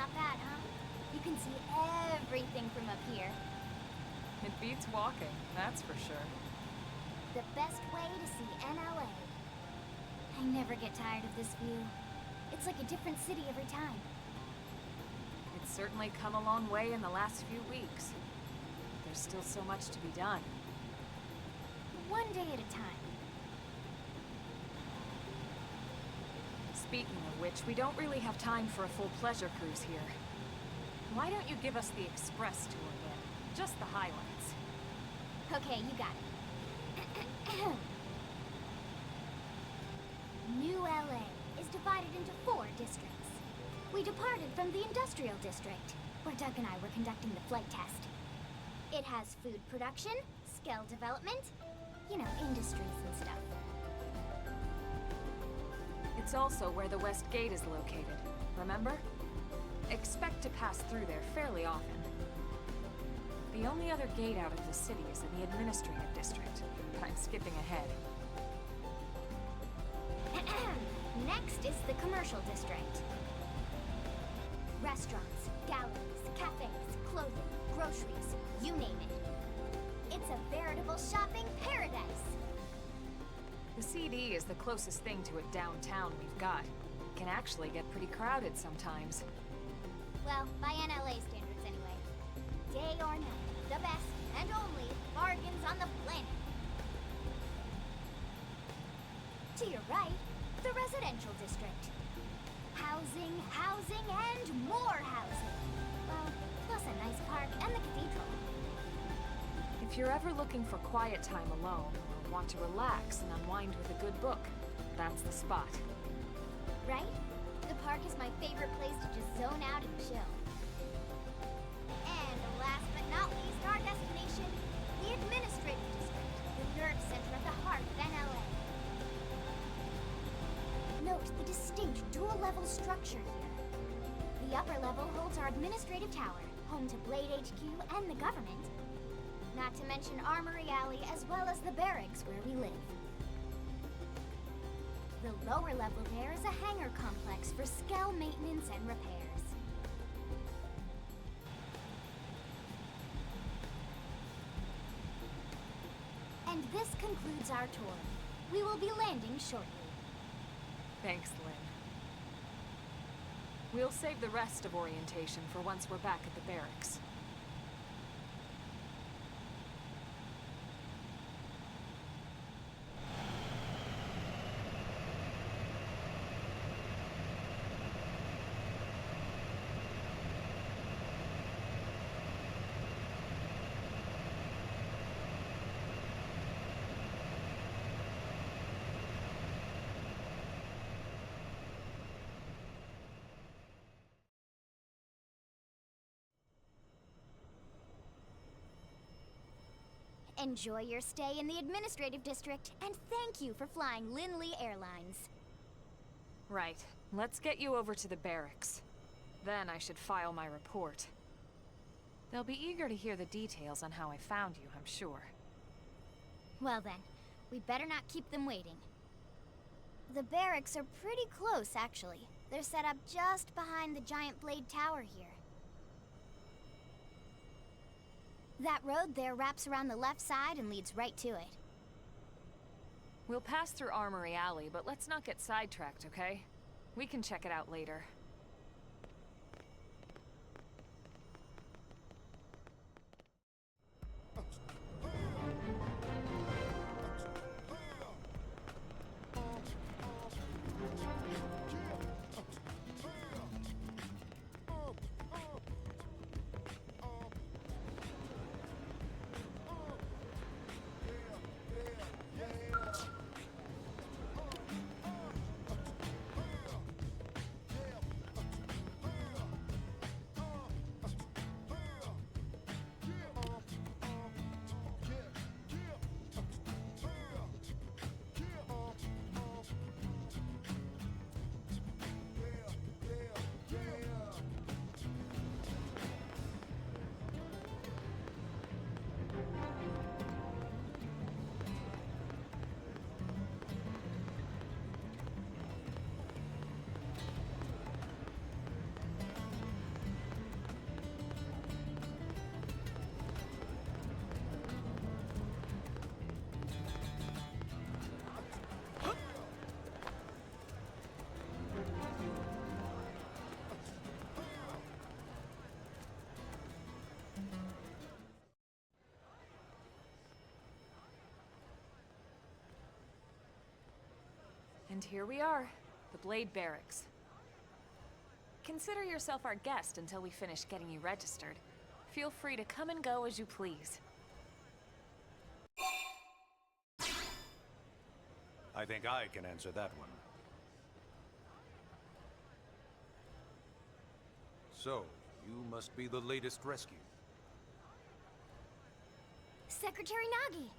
not bad, huh? You can see everything from up here. It beats walking, that's for sure. The best way to see NLA. I never get tired of this view. It's like a different city every time. It's certainly come a long way in the last few weeks. There's still so much to be done. One day at a time. Speaking of which, we don't really have time for a full pleasure cruise here. Why don't you give us the express tour then? Just the highlights. Okay, you got it. New LA is divided into 4 districts. We departed from the industrial district, where Doug and I were conducting the flight test. It has food production, skill development, you know, industries and stuff. It's also where the West Gate is located, remember? Expect to pass through there fairly often. The only other gate out of the city is in the administrative district, but I'm skipping ahead. Next is the commercial district. Restaurants, galleries, cafes, clothing, groceries, you name it. It's a veritable shopping paradise. The CD is the closest thing to a downtown we've got. It can actually get pretty crowded sometimes. Well, by NLA standards anyway. Day or night, the best and only bargains on the planet. To your right, the residential district. Housing, housing, and more housing. Well, plus a nice park and the cathedral. If you're ever looking for quiet time alone, or want to relax and unwind with a good book, that's the spot. Right? The park is my favorite place to just zone out and chill. And last but not least, our destination, the administrative district, the nerve center at the heart of NLA. Note the distinct dual-level structure here. The upper level holds our administrative tower, home to Blade HQ and the government. Not to mention Armory Alley as well as the barracks where we live. The lower level there is a hangar complex for Skell maintenance and repairs. And this concludes our tour. We will be landing shortly. Thanks, Lynn. We'll save the rest of orientation for once we're back at the barracks. Enjoy your stay in the administrative district, and thank you for flying Lindley Airlines. Right. Let's get you over to the barracks. Then I should file my report. They'll be eager to hear the details on how I found you, I'm sure. Well then, we better not keep them waiting. The barracks are pretty close, actually. They're set up just behind the giant blade tower here. That road there wraps around the left side and leads right to it. We'll pass through Armory Alley, but let's not get sidetracked, okay? We can check it out later. And here we are, the Blade Barracks. Consider yourself our guest until we finish getting you registered. Feel free to come and go as you please. I think I can answer that one. So, you must be the latest rescue. Secretary Nagi!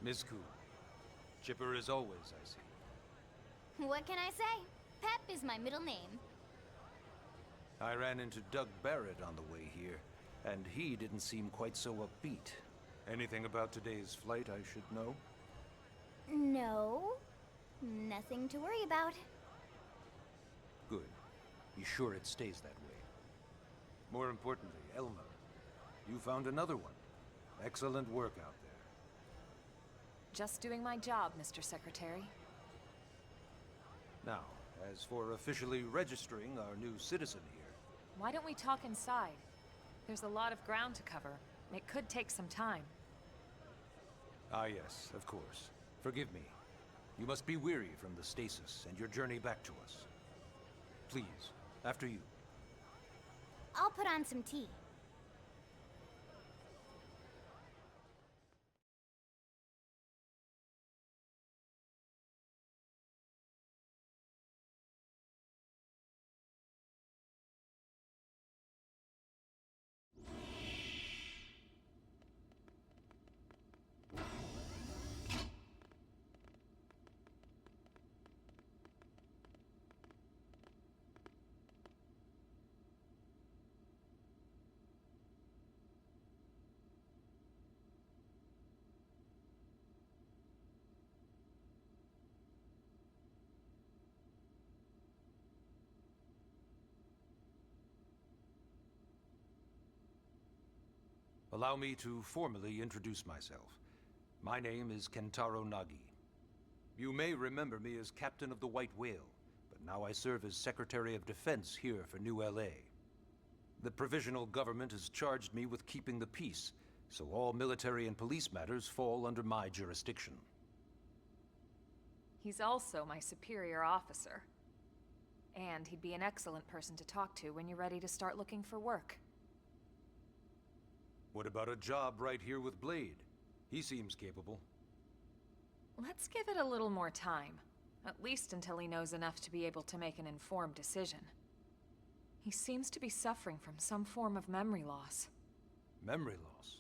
Ms. Ku. Chipper as always, I see. What can I say? Pep is my middle name. I ran into Doug Barrett on the way here, and he didn't seem quite so upbeat. Anything about today's flight I should know? No. Nothing to worry about. Good. Be sure it stays that way. More importantly, Elma, you found another one. Excellent work out there. Just doing my job, Mr. Secretary. Now, as for officially registering our new citizen here... Why don't we talk inside? There's a lot of ground to cover. It could take some time. Ah yes, of course. Forgive me. You must be weary from the stasis and your journey back to us. Please, after you. I'll put on some tea. Allow me to formally introduce myself. My name is Kentaro Nagi. You may remember me as Captain of the White Whale, but now I serve as Secretary of Defense here for New LA. The provisional government has charged me with keeping the peace, so all military and police matters fall under my jurisdiction. He's also my superior officer. And he'd be an excellent person to talk to when you're ready to start looking for work. What about a job right here with Blade? He seems capable. Let's give it a little more time. At least until he knows enough to be able to make an informed decision. He seems to be suffering from some form of memory loss. Memory loss?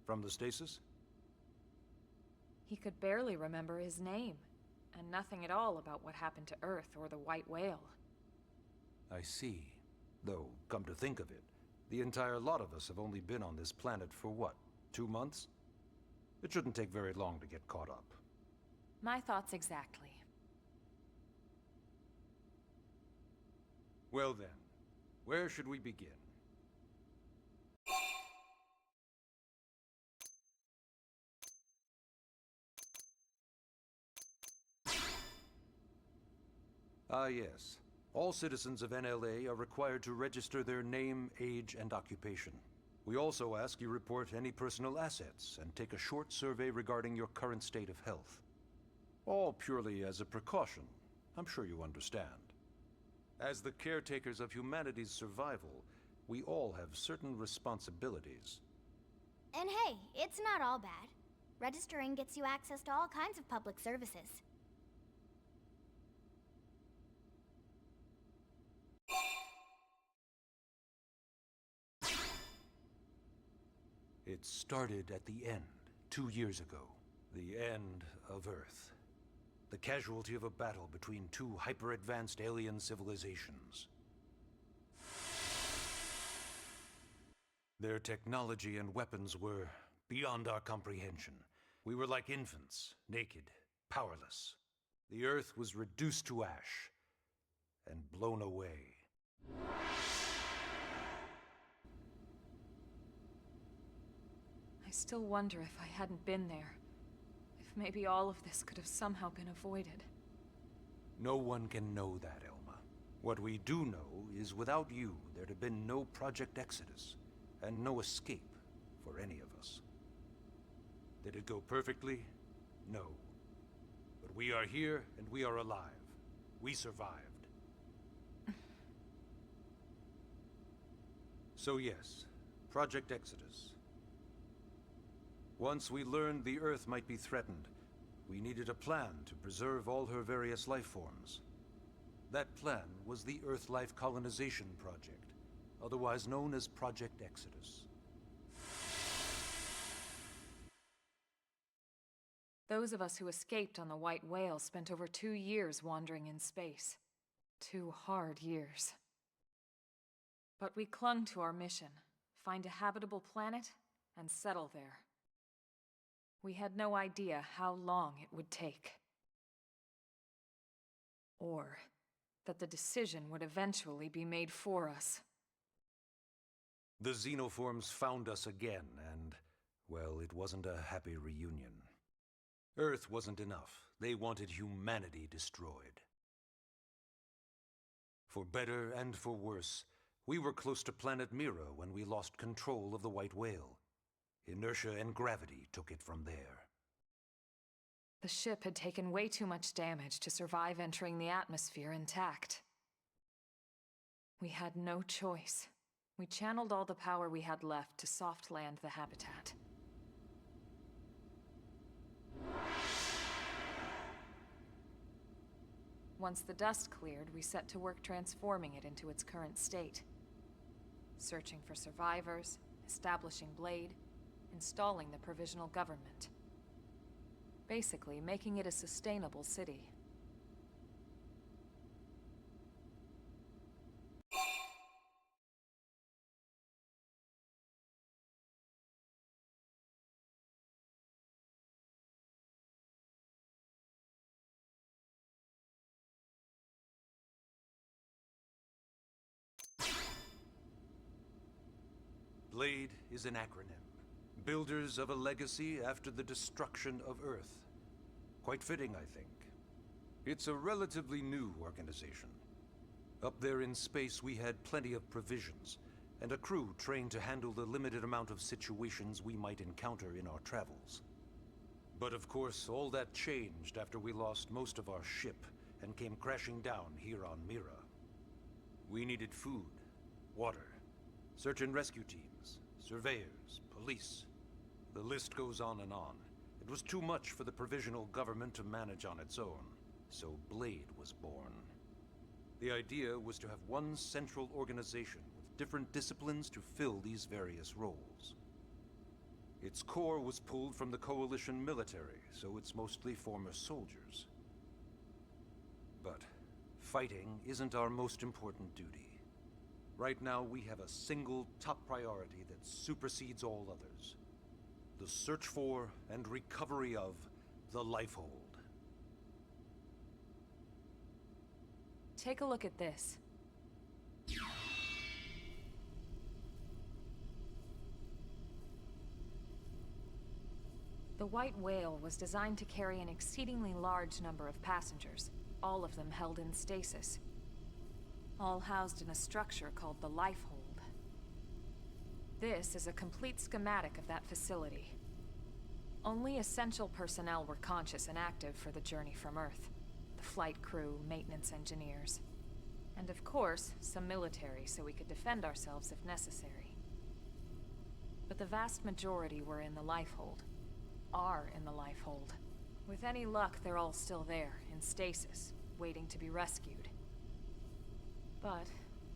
From the stasis? He could barely remember his name, and nothing at all about what happened to Earth or the White Whale. I see. Though, come to think of it, the entire lot of us have only been on this planet for what, 2 months? It shouldn't take very long to get caught up. My thoughts exactly. Well then, where should we begin? Ah yes. All citizens of NLA are required to register their name, age, and occupation. We also ask you report any personal assets and take a short survey regarding your current state of health. All purely as a precaution. I'm sure you understand. As the caretakers of humanity's survival, we all have certain responsibilities. And hey, it's not all bad. Registering gets you access to all kinds of public services. It started at the end, 2 years ago. The end of Earth. The casualty of a battle between two hyper-advanced alien civilizations. Their technology and weapons were beyond our comprehension. We were like infants, naked, powerless. The Earth was reduced to ash and blown away. I still wonder if I hadn't been there. If maybe all of this could have somehow been avoided. No one can know that, Elma. What we do know is without you, there'd have been no Project Exodus, and no escape for any of us. Did it go perfectly? No. But We are here, and we are alive. We survived. So yes, Project Exodus. Once we learned the Earth might be threatened, we needed a plan to preserve all her various life forms. That plan was the Earth Life Colonization Project, otherwise known as Project Exodus. Those of us who escaped on the White Whale spent over 2 years wandering in space. 2 hard years. But we clung to our mission, find a habitable planet and settle there. We had no idea how long it would take. Or that the decision would eventually be made for us. The xenoforms found us again, and, well, it wasn't a happy reunion. Earth wasn't enough. They wanted humanity destroyed. For better and for worse, we were close to planet Mira when we lost control of the White Whale. Inertia and gravity took it from there. The ship had taken way too much damage to survive entering the atmosphere intact. We had no choice. We channeled all the power we had left to soft land the habitat. Once the dust cleared, we set to work transforming it into its current state. Searching for survivors, establishing Blade, installing the provisional government. Basically, making it a sustainable city. Blade is an acronym. Builders of a legacy after the destruction of Earth. Quite fitting, I think. It's a relatively new organization. Up there in space, we had plenty of provisions, and a crew trained to handle the limited amount of situations we might encounter in our travels. But of course, all that changed after we lost most of our ship and came crashing down here on Mira. We needed food, water, search and rescue teams, surveyors, police. The list goes on and on. It was too much for the provisional government to manage on its own, so Blade was born. The idea was to have one central organization with different disciplines to fill these various roles. Its core was pulled from the Coalition military, so it's mostly former soldiers. But fighting isn't our most important duty. Right now, we have a single top priority that supersedes all others. The search for and recovery of the Lifehold. Take a look at this. The White Whale was designed to carry an exceedingly large number of passengers, all of them held in stasis. All housed in a structure called the Lifehold. This is a complete schematic of that facility. Only essential personnel were conscious and active for the journey from Earth. The flight crew, maintenance engineers. And of course, some military so we could defend ourselves if necessary. But the vast majority were in the Lifehold. Are in the Lifehold. With any luck, they're all still there, in stasis, waiting to be rescued. But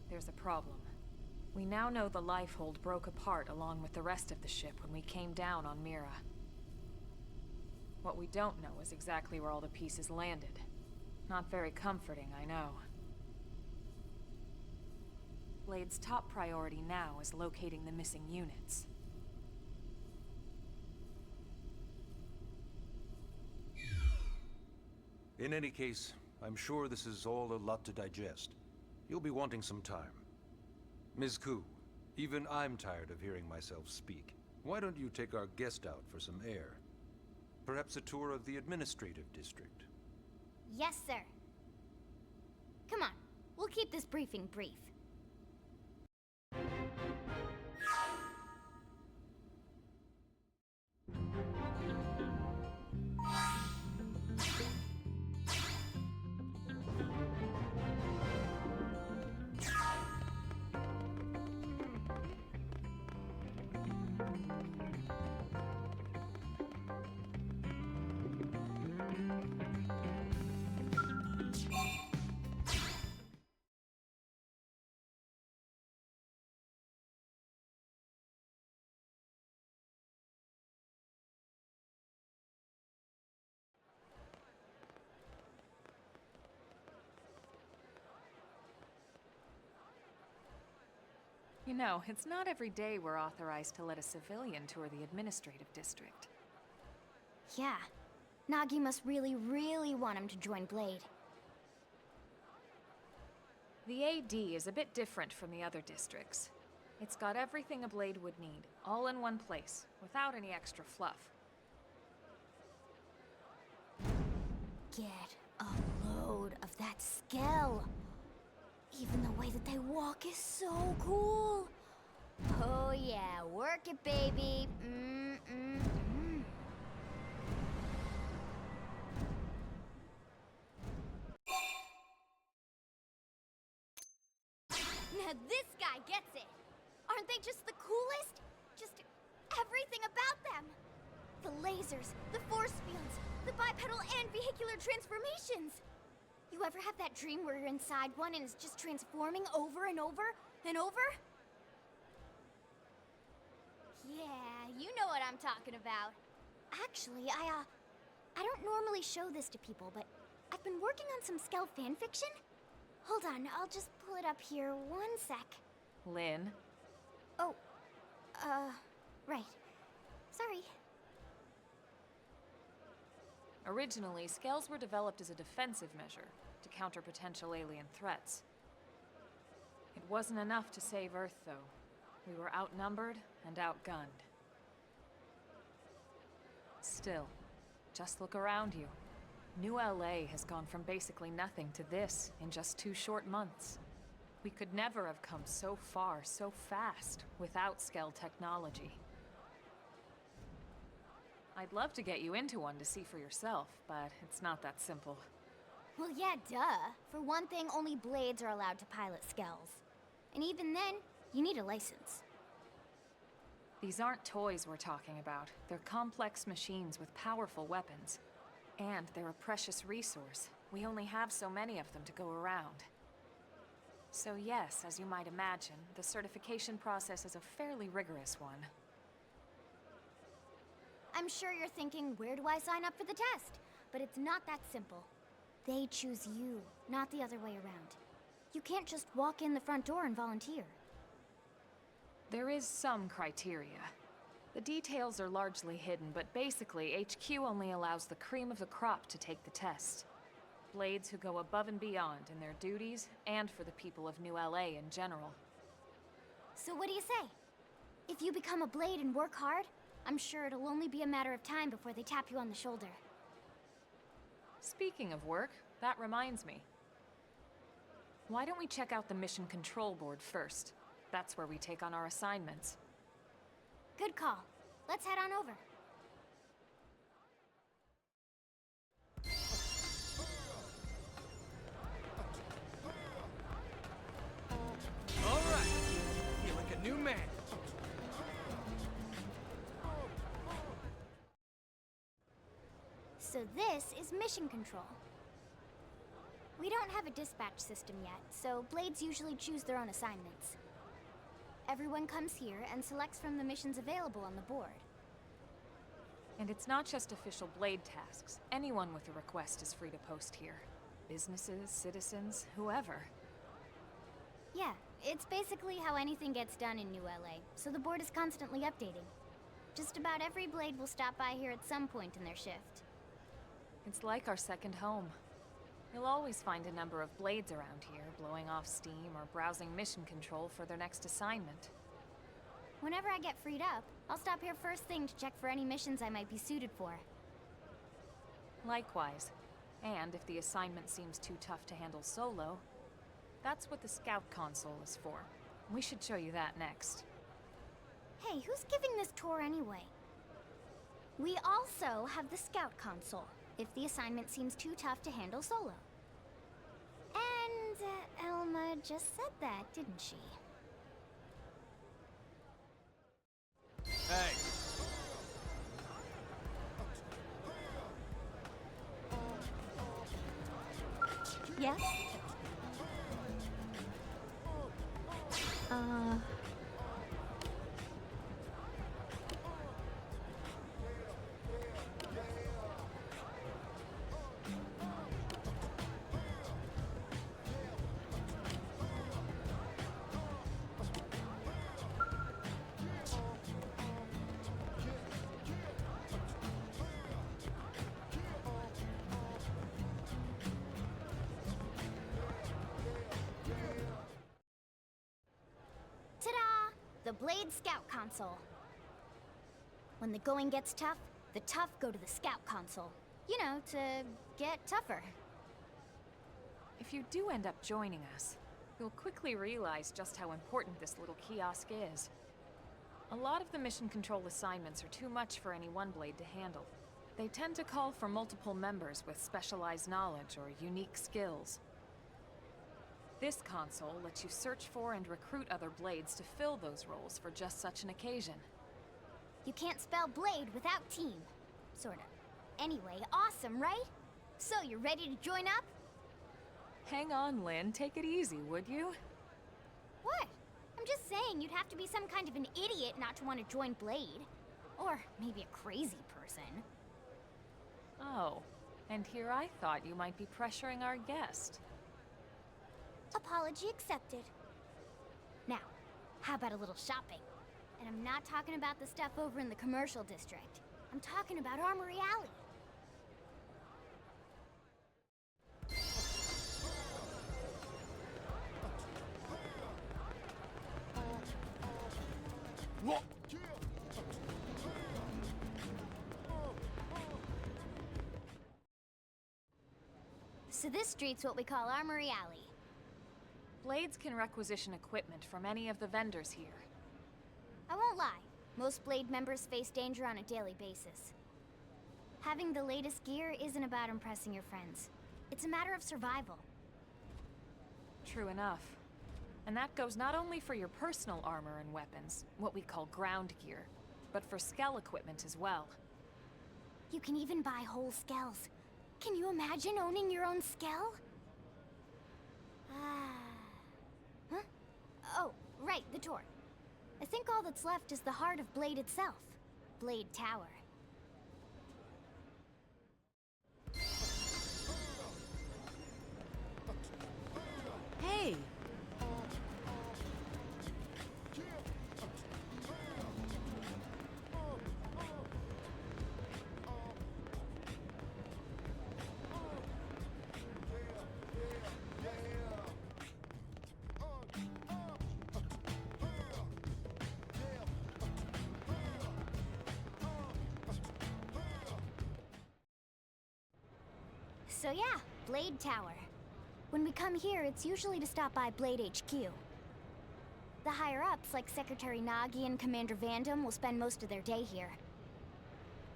there's a problem. We now know the Lifehold broke apart along with the rest of the ship when we came down on Mira. What we don't know is exactly where all the pieces landed. Not very comforting, I know. Blade's top priority now is locating the missing units. In any case, I'm sure this is all a lot to digest. You'll be wanting some time. Ms. Ku, even I'm tired of hearing myself speak. Why don't you take our guest out for some air? Perhaps a tour of the administrative district. Yes, sir. Come on, we'll keep this briefing brief. You know, it's not every day we're authorized to let a civilian tour the administrative district. Yeah. Nagi must really, really want him to join Blade. The AD is a bit different from the other districts. It's got everything a Blade would need, all in one place, without any extra fluff. Get a load of that Skell. Even the way that they walk is so cool. Oh yeah, work it, baby. Now this guy gets it. Aren't they just the coolest? Just everything about them. The lasers, the force fields, the bipedal and vehicular transformations. You ever have that dream where you're inside one and it's just transforming over and over and over? Yeah, you know what I'm talking about. Actually, I don't normally show this to people, but I've been working on some Skell fanfiction. Hold on, I'll just pull it up here 1 sec. Lynn? Oh, right. Sorry. Originally, Skells were developed as a defensive measure to counter potential alien threats. It wasn't enough to save Earth, though. We were outnumbered and outgunned. Still, just look around you. New LA has gone from basically nothing to this in just 2 short months. We could never have come so far, so fast, without Skell technology. I'd love to get you into one to see for yourself, but it's not that simple. Well, yeah, duh. For one thing, only Blades are allowed to pilot Skells. And even then, you need a license. These aren't toys we're talking about. They're complex machines with powerful weapons. And they're a precious resource. We only have so many of them to go around. So yes, as you might imagine, the certification process is a fairly rigorous one. I'm sure you're thinking, where do I sign up for the test? But it's not that simple. They choose you, not the other way around. You can't just walk in the front door and volunteer. There is some criteria. The details are largely hidden, but basically, HQ only allows the cream of the crop to take the test. Blades who go above and beyond in their duties, and for the people of New LA in general. So what do you say? If you become a Blade and work hard, I'm sure it'll only be a matter of time before they tap you on the shoulder. Speaking of work, that reminds me. Why don't we check out the Mission Control Board first? That's where we take on our assignments. Good call. Let's head on over. All right. Feel like a new man. So this is Mission Control. We don't have a dispatch system yet, so Blades usually choose their own assignments. Everyone comes here and selects from the missions available on the board. And it's not just official Blade tasks. Anyone with a request is free to post here. Businesses, citizens, whoever. Yeah, it's basically how anything gets done in New LA, so the board is constantly updating. Just about every Blade will stop by here at some point in their shift. It's like our second home. You'll always find a number of Blades around here, blowing off steam or browsing mission control for their next assignment. Whenever I get freed up, I'll stop here first thing to check for any missions I might be suited for. Likewise. And if the assignment seems too tough to handle solo, that's what the Scout console is for. We should show you that next. Hey, who's giving this tour anyway? We also have the Scout console, if the assignment seems too tough to handle solo. And Elma just said that, didn't she? Hey. Yes? the Blade Scout Console. When the going gets tough, the tough go to the Scout Console. You know, to get tougher. If you do end up joining us, you'll quickly realize just how important this little kiosk is. A lot of the mission control assignments are too much for any one blade to handle. They tend to call for multiple members with specialized knowledge or unique skills. This console lets you search for and recruit other blades to fill those roles for just such an occasion. You can't spell blade without team. Sorta. Anyway, awesome, right? So, you ready to join up? Hang on, Lynn. Take it easy, would you? What? I'm just saying you'd have to be some kind of an idiot not to want to join Blade. Or maybe a crazy person. Oh, and here I thought you might be pressuring our guest. Apology accepted. Now, how about a little shopping? And I'm not talking about the stuff over in the commercial district. I'm talking about Armory Alley. What? So this street's what we call Armory Alley. Blades can requisition equipment from any of the vendors here. I won't lie, most Blade members face danger on a daily basis. Having the latest gear isn't about impressing your friends. It's a matter of survival. True enough. And that goes not only for your personal armor and weapons, what we call ground gear, but for skell equipment as well. You can even buy whole skells. Can you imagine owning your own skell? Huh? Oh, right, the tour. I think all that's left is the heart of Blade itself. Blade Tower. Hey! So yeah, Blade Tower. When we come here, it's usually to stop by Blade HQ. The higher-ups, like Secretary Nagi and Commander Vandam, will spend most of their day here.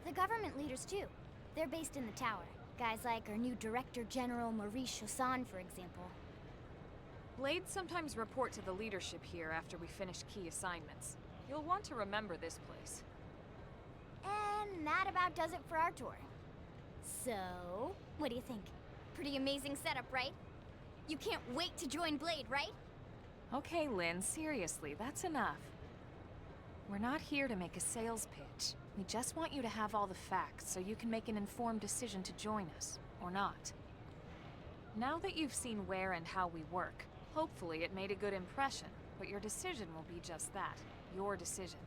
The government leaders, too. They're based in the tower. Guys like our new Director General Maurice Chassan, for example. Blades sometimes report to the leadership here after we finish key assignments. You'll want to remember this place. And that about does it for our tour. So, what do you think? Pretty amazing setup, right? You can't wait to join Blade, right? Okay, Lynn, seriously, that's enough. We're not here to make a sales pitch. We just want you to have all the facts so you can make an informed decision to join us, or not. Now that you've seen where and how we work, hopefully it made a good impression, but your decision will be just that, your decision.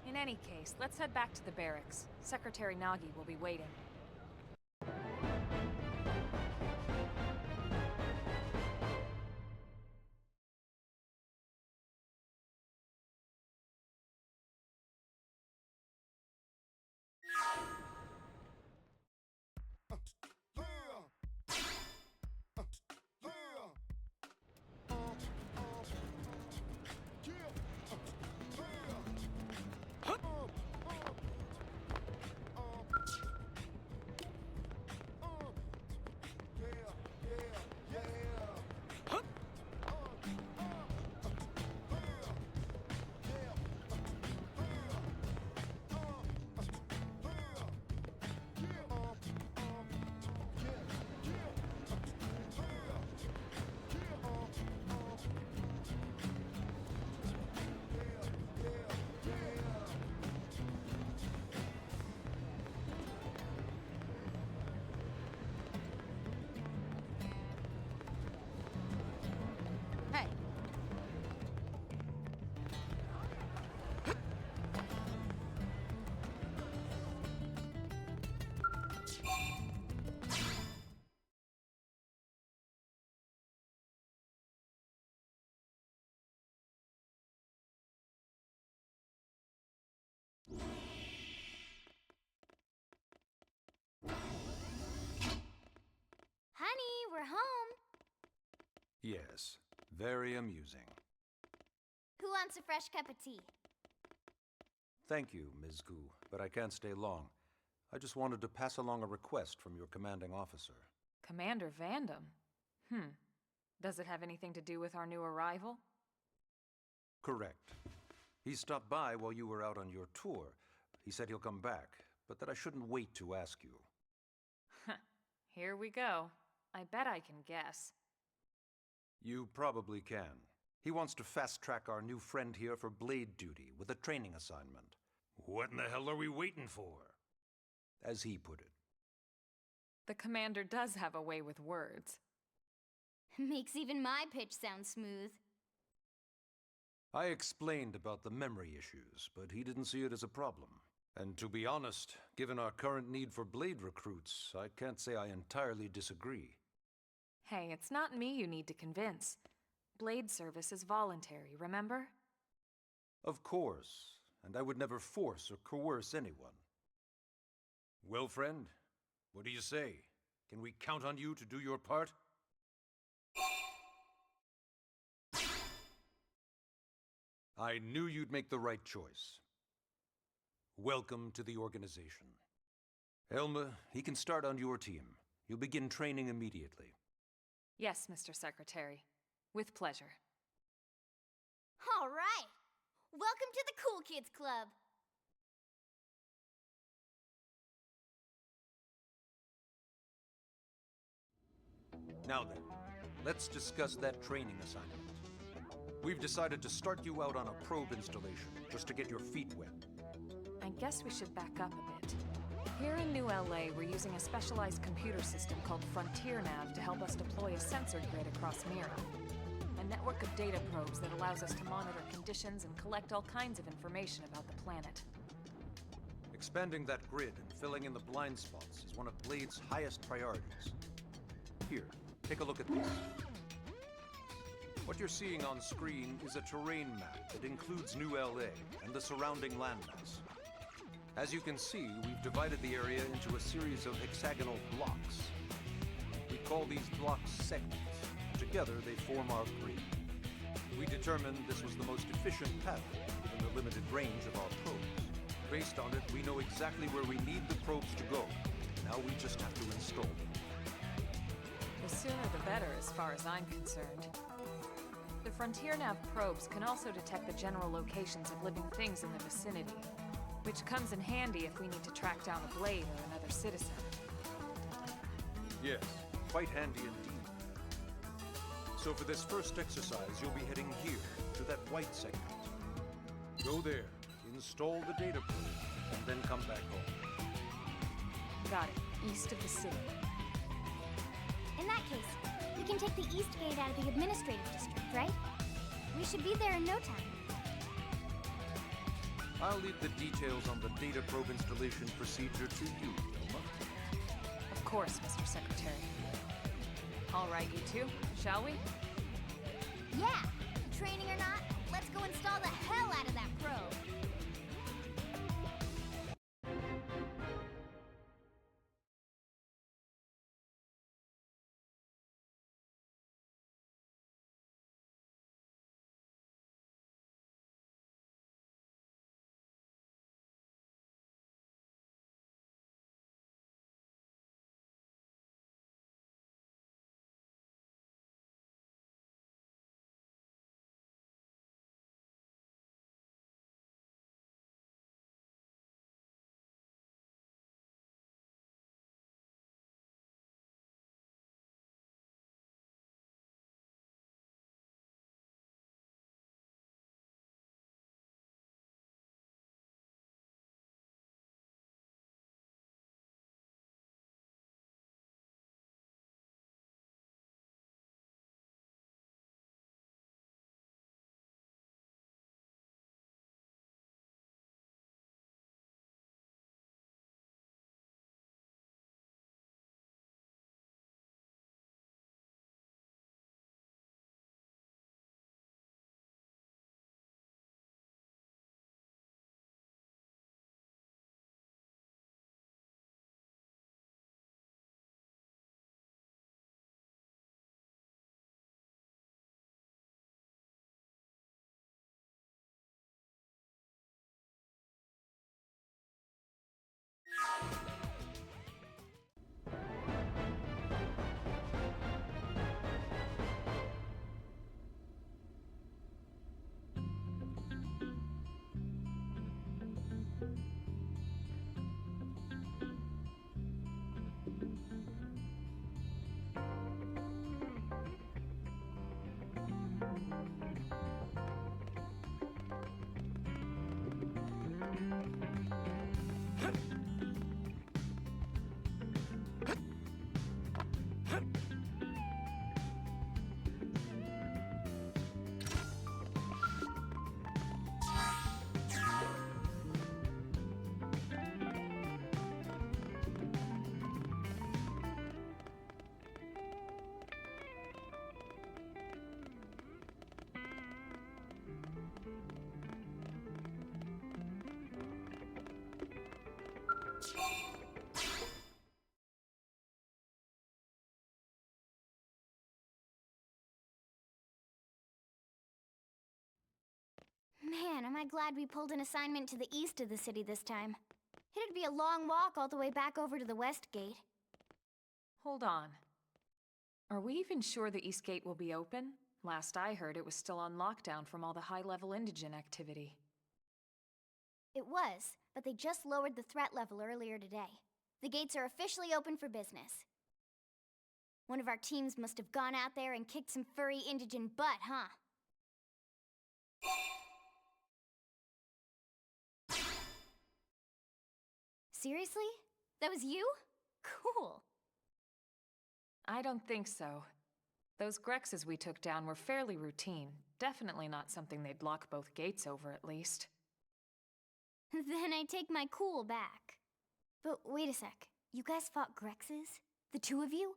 In any case, let's head back to the barracks. Secretary Nagi will be waiting. Yes, very amusing. Who wants a fresh cup of tea? Thank you, Ms. Gu, but I can't stay long. I just wanted to pass along a request from your commanding officer. Commander Vandam? Does it have anything to do with our new arrival? Correct. He stopped by while you were out on your tour. He said he'll come back, but that I shouldn't wait to ask you. Here we go. I bet I can guess. You probably can. He wants to fast-track our new friend here for blade duty with a training assignment. What in the hell are we waiting for? As he put it. The commander does have a way with words. Makes even my pitch sound smooth. I explained about the memory issues, but he didn't see it as a problem. And to be honest, given our current need for blade recruits, I can't say I entirely disagree. Hey, it's not me you need to convince. Blade service is voluntary, remember? Of course, and I would never force or coerce anyone. Well, friend, what do you say? Can we count on you to do your part? I knew you'd make the right choice. Welcome to the organization. Elma, he can start on your team. You'll begin training immediately. Yes, Mr. Secretary. With pleasure. All right! Welcome to the Cool Kids Club! Now then, let's discuss that training assignment. We've decided to start you out on a probe installation, just to get your feet wet. I guess we should back up a bit. Here in New LA, we're using a specialized computer system called FrontierNav to help us deploy a sensor grid across Mira. A network of data probes that allows us to monitor conditions and collect all kinds of information about the planet. Expanding that grid and filling in the blind spots is one of Blade's highest priorities. Here, take a look at this. What you're seeing on screen is a terrain map that includes New LA and the surrounding landmass. As you can see, we've divided the area into a series of hexagonal blocks. We call these blocks segments. Together, they form our grid. We determined this was the most efficient path, given the limited range of our probes. Based on it, we know exactly where we need the probes to go. Now we just have to install them. The sooner the better, as far as I'm concerned. The FrontierNav probes can also detect the general locations of living things in the vicinity, which comes in handy if we need to track down a blade or another citizen. Yes, quite handy indeed. So for this first exercise, you'll be heading here, to that white segment. Go there, install the data probe, and then come back home. Got it. East of the city. In that case, we can take the east gate out of the administrative district, right? We should be there in no time. I'll leave the details on the data probe installation procedure to you, Elma. Of course, Mr. Secretary. All right, you two, shall we? Yeah! Training or not, let's go install the hell out of that probe! Man, am I glad we pulled an assignment to the east of the city this time. It'd be a long walk all the way back over to the west gate. Hold on. Are we even sure the East Gate will be open? Last I heard, it was still on lockdown from all the high-level indigent activity. It was, but they just lowered the threat level earlier today. The gates are officially open for business. One of our teams must have gone out there and kicked some furry indigent butt, huh? Seriously? That was you? Cool. I don't think so. Those Grexes we took down were fairly routine. Definitely not something they'd lock both gates over, at least. Then I take my cool back. But wait a sec. You guys fought Grexes? The two of you?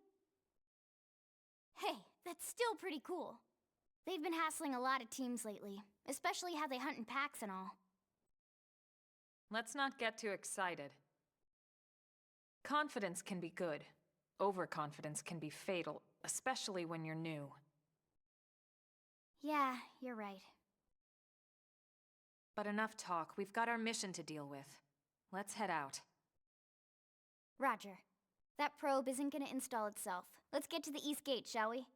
Hey, that's still pretty cool. They've been hassling a lot of teams lately, especially how they hunt in packs and all. Let's not get too excited. Confidence can be good. Overconfidence can be fatal, especially when you're new. Yeah, you're right. But enough talk. We've got our mission to deal with. Let's head out. Roger. That probe isn't gonna install itself. Let's get to the East Gate, shall we?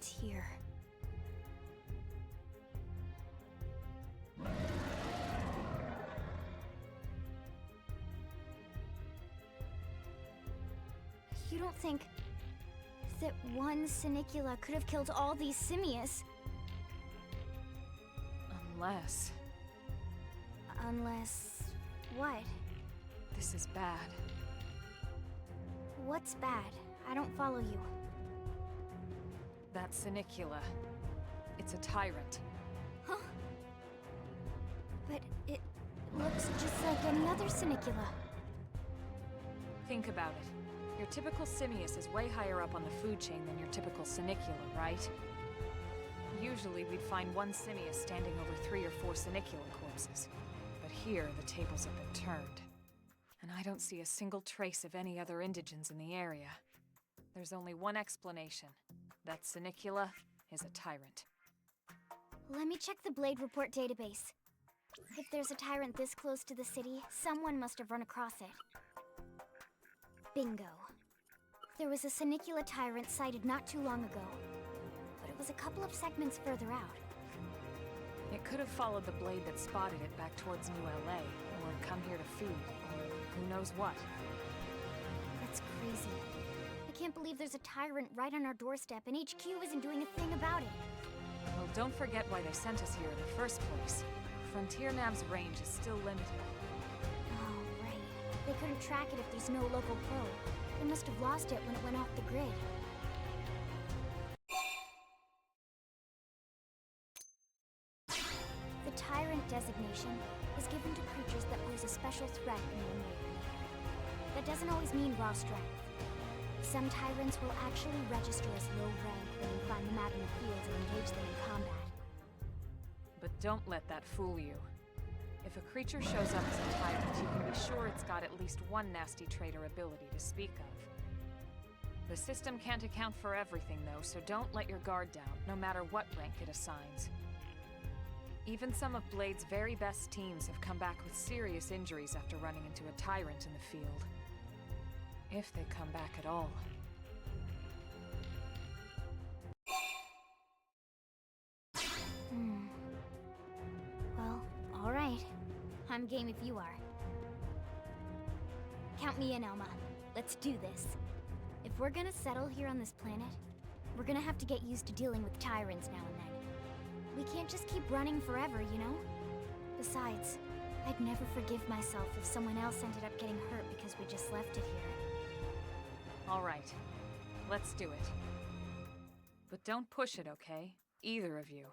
ends here. You don't think that one Sinicula could have killed all these simius? Unless... Unless... what? this is bad. What's bad? I don't follow you. That Sinicula. It's a tyrant. Huh? But it looks just like any other Sinicula. Think about it. Your typical simius is way higher up on the food chain than your typical Sinicula, right? Usually we'd find one simius standing over 3 or 4 Sinicula corpses. But here, the tables have been turned. And I don't see a single trace of any other indigents in the area. There's only one explanation. That Sinicula is a tyrant. Let me check the Blade Report database. If there's a tyrant this close to the city, someone must have run across it. Bingo. There was a Sinicula tyrant sighted not too long ago, but it was a couple of segments further out. It could have followed the blade that spotted it back towards New LA, or come here to feed, or who knows what. That's crazy. I can't believe there's a tyrant right on our doorstep and HQ isn't doing a thing about it. Well, don't forget why they sent us here in the first place. Frontier Nav's range is still limited. Oh, right. They couldn't track it if there's no local probe. They must have lost it when it went off the grid. The Tyrant designation is given to creatures that pose a special threat in one way or another. That doesn't always mean raw strength. Some Tyrants will actually register as low rank when you find them out in the field or engage them in combat. But don't let that fool you. If a creature shows up as a tyrant, you can be sure it's got at least one nasty trait or ability to speak of. The system can't account for everything, though, so don't let your guard down, no matter what rank it assigns. Even some of Blade's very best teams have come back with serious injuries after running into a tyrant in the field. If they come back at all. Well, alright. I'm game if you are. Count me in, Elma. Let's do this. If we're gonna settle here on this planet, we're gonna have to get used to dealing with tyrants now and then. We can't just keep running forever, you know? Besides, I'd never forgive myself if someone else ended up getting hurt because we just left it here. All right, let's do it. But don't push it, okay? Either of you.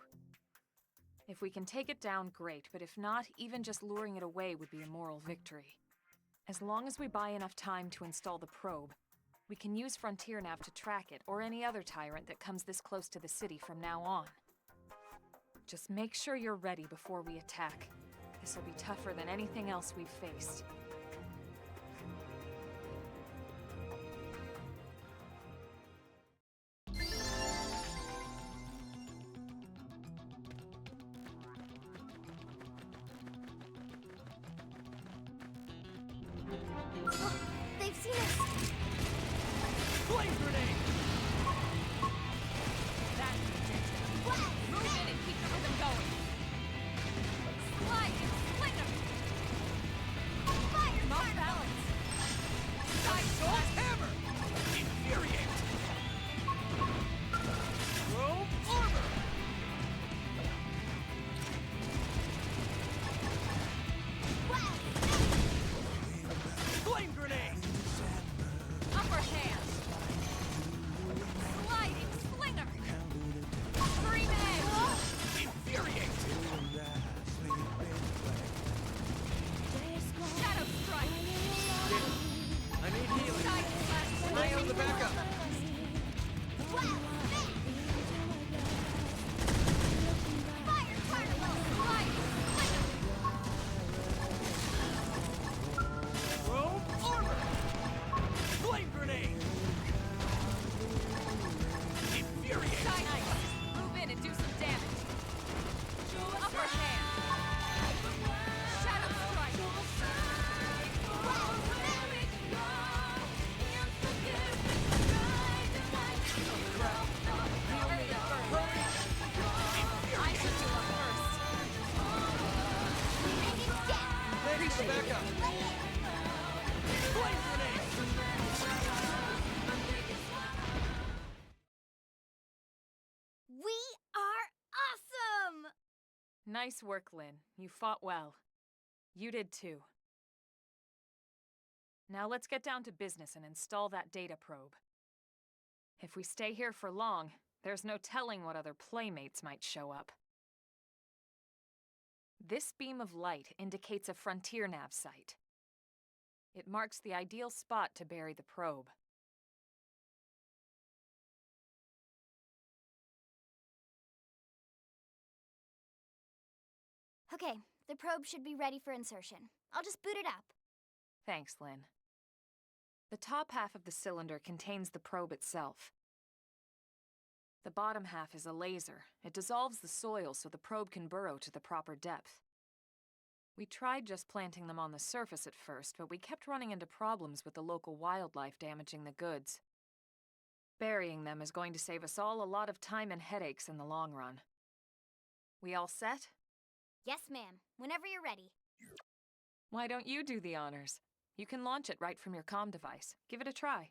If we can take it down, great, but if not, even just luring it away would be a moral victory. As long as we buy enough time to install the probe, we can use Frontier Nav to track it, or any other tyrant that comes this close to the city from now on. Just make sure you're ready before we attack. This will be tougher than anything else we've faced. They've seen us! Flame grenade! That move in and keep the rhythm going. Slide and sling 'em! Fire! Off balance. Side hammer! Infuriate! Chrome armor! Flame grenade! Upper hand. the backup! Flame grenade! We are awesome! Nice work, Lynn. You fought well. You did too. Now let's get down to business and install that data probe. If we stay here for long, there's no telling what other playmates might show up. This beam of light indicates a frontier nav site. It marks the ideal spot to bury the probe. Okay, the probe should be ready for insertion. I'll just boot it up. Thanks, Lynn. The top half of the cylinder contains the probe itself. The bottom half is a laser. It dissolves the soil so the probe can burrow to the proper depth. We tried just planting them on the surface at first, but we kept running into problems with the local wildlife damaging the goods. Burying them is going to save us all a lot of time and headaches in the long run. We all set? Yes, ma'am. Whenever you're ready. Why don't you do the honors? You can launch it right from your comm device. Give it a try.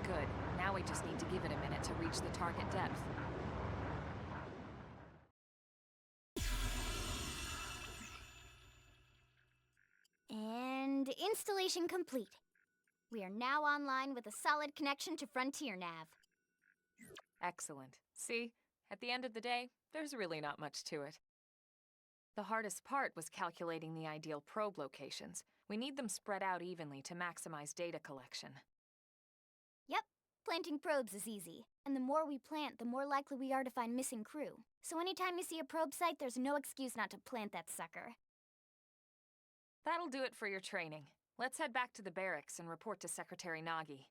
Good. Now we just need to give it a minute to reach the target depth. And installation complete. We are now online with a solid connection to Frontier Nav. Excellent. See? At the end of the day, there's really not much to it. The hardest part was calculating the ideal probe locations. We need them spread out evenly to maximize data collection. Yep, planting probes is easy. And the more we plant, the more likely we are to find missing crew. So anytime you see a probe site, there's no excuse not to plant that sucker. That'll do it for your training. Let's head back to the barracks and report to Secretary Nagi.